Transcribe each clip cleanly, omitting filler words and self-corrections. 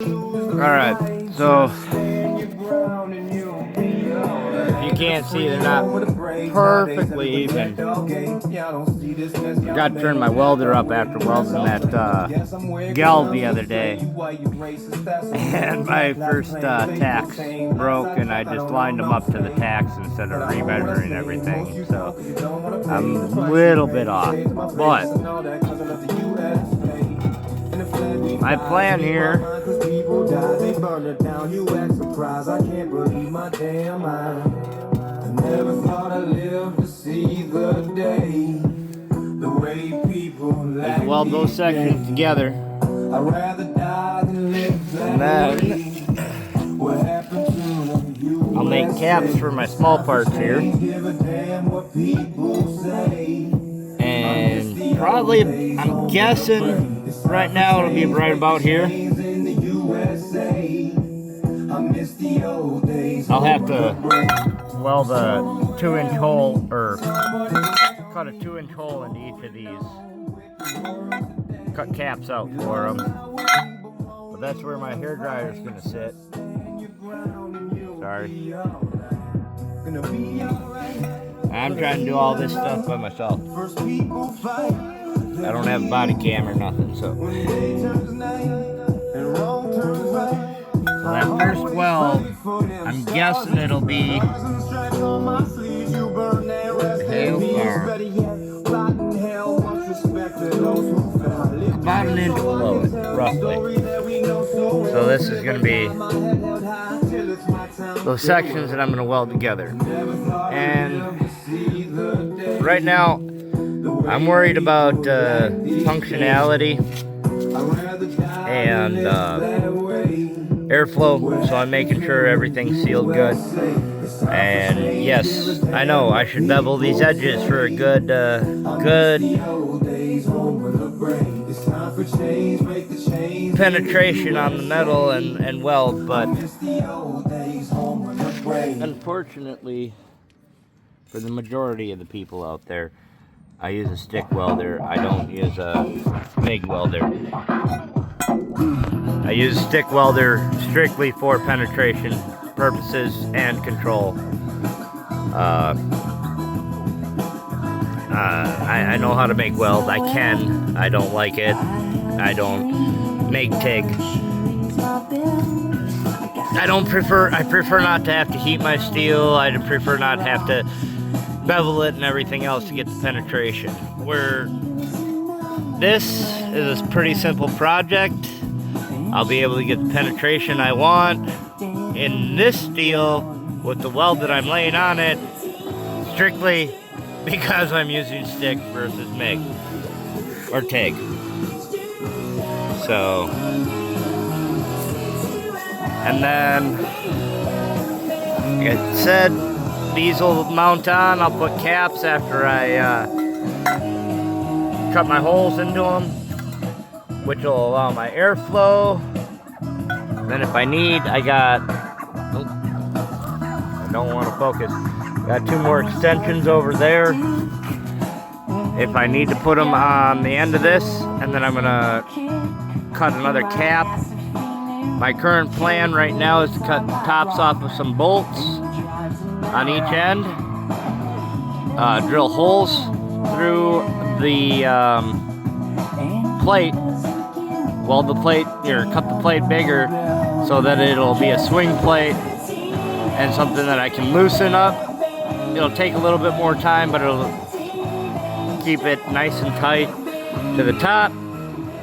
Alright, so you can't see they're not perfectly even. Got to turn my welder up after welding that geld the other day. And my first tacks broke, and I just lined them up to the tacks instead of remeasuring everything. So I'm a little bit off. But my plan here is weld those sections together, and then I'll make caps for my small parts here, and probably, I'm guessing right now it'll be right about here. I'll have to weld a 2-inch hole, or cut a 2-inch hole into each of these. Cut caps out for them. But that's where my hair dryer is going to sit. Sorry. I'm trying to do all this stuff by myself. I don't have a body cam or nothing, so. So that first weld, I'm guessing it'll be about an inch below it, roughly. So this is going to be those sections that I'm going to weld together. And right now, I'm worried about functionality and airflow, so I'm making sure everything's sealed good. And yes, I know I should bevel these edges for a good penetration on the metal and weld, but unfortunately for the majority of the people out there, I use a stick welder. I don't use a MIG welder. I use a stick welder strictly for penetration purposes and control. I know how to make weld. I can. I don't like it. I don't make TIG. I prefer not to have to heat my steel. I prefer not have to bevel it and everything else to get the penetration. Where this is a pretty simple project, I'll be able to get the penetration I want in this steel with the weld that I'm laying on it, strictly because I'm using stick versus MIG or TIG. So, and then, like I said, these will mount on. I'll put caps after I cut my holes into them, which will allow my airflow. Then if I need, I don't want to focus. Got 2 more extensions over there. If I need to put them on the end of this, and then I'm gonna cut another cap. My current plan right now is to cut tops off of some bolts on each end, drill holes through the plate, weld the plate, or cut the plate bigger so that it'll be a swing plate and something that I can loosen up. It'll take a little bit more time, but it'll keep it nice and tight to the top,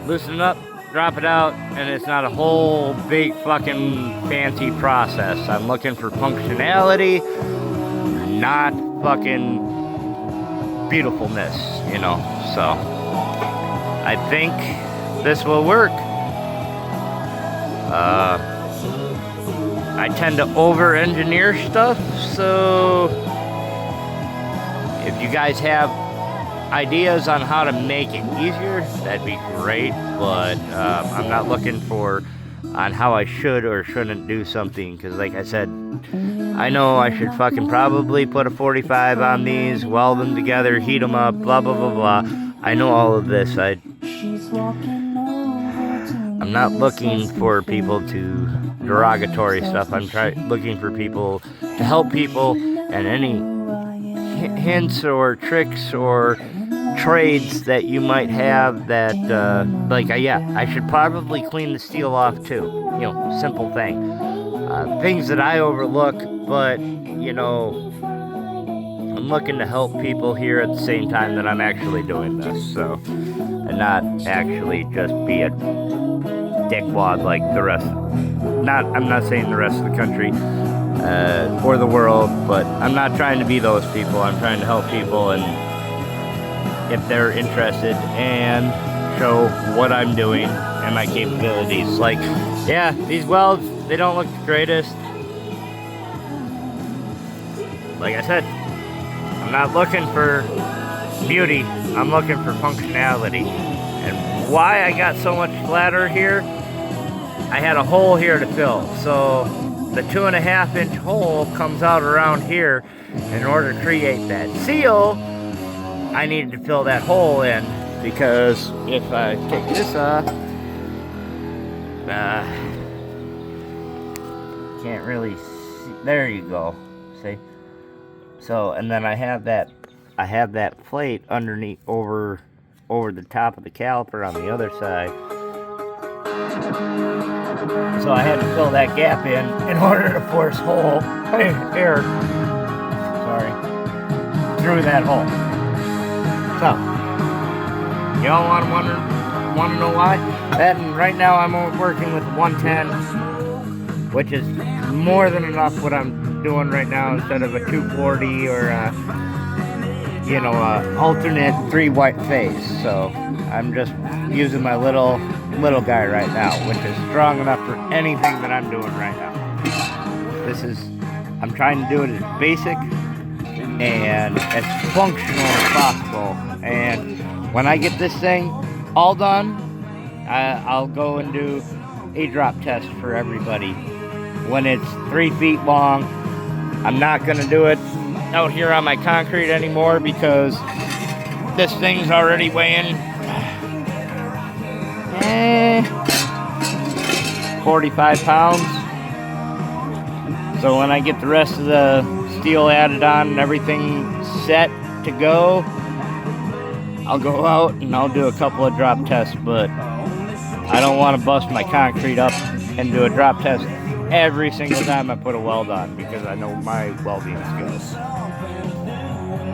loosen it up, drop it out, and it's not a whole big fucking fancy process. I'm looking for functionality, not fucking beautifulness, you know. So I think this will work. I tend to over-engineer stuff, so if you guys have ideas on how to make it easier, that'd be great. But I'm not looking for on how I should or shouldn't do something, because like I said, I know I should fucking probably put a 45 on these, weld them together, heat them up, blah blah blah blah. I know all of this. I'm not looking for people to derogatory stuff. I'm looking for people to help people, and any hints or tricks or trades that you might have that, I should probably clean the steel off too. Simple thing. Things that I overlook, but, I'm looking to help people here at the same time that I'm actually doing this, so, and not actually just be a dickwad like the rest. I'm not saying the rest of the country or the world, but I'm not trying to be those people. I'm trying to help people, and if they're interested, and show what I'm doing and my capabilities. Like, yeah, these welds, they don't look the greatest. Like I said, I'm not looking for beauty, I'm looking for functionality. And why I got so much flatter here, I had a hole here to fill. So the 2.5-inch hole comes out around here. In order to create that seal, I needed to fill that hole in, because if I take this off, can't really see. There you go. See? So, and then I have that plate underneath over the top of the caliper on the other side. So I had to fill that gap in order to force air through that hole. So, y'all want to know why? And right now I'm working with 110, which is more than enough what I'm doing right now, instead of a 240 or alternate 3 white phase. So I'm just using my little guy right now, which is strong enough for anything that I'm doing right now. I'm trying to do it as basic and as functional as possible. And when I get this thing all done, I'll go and do a drop test for everybody. When it's 3 feet long, I'm not going to do it out here on my concrete anymore, because this thing's already weighing 45 pounds. So when I get the rest of the steel added on and everything set to go, I'll go out and I'll do a couple of drop tests, but I don't want to bust my concrete up and do a drop test every single time I put a weld on, because I know my welding skills.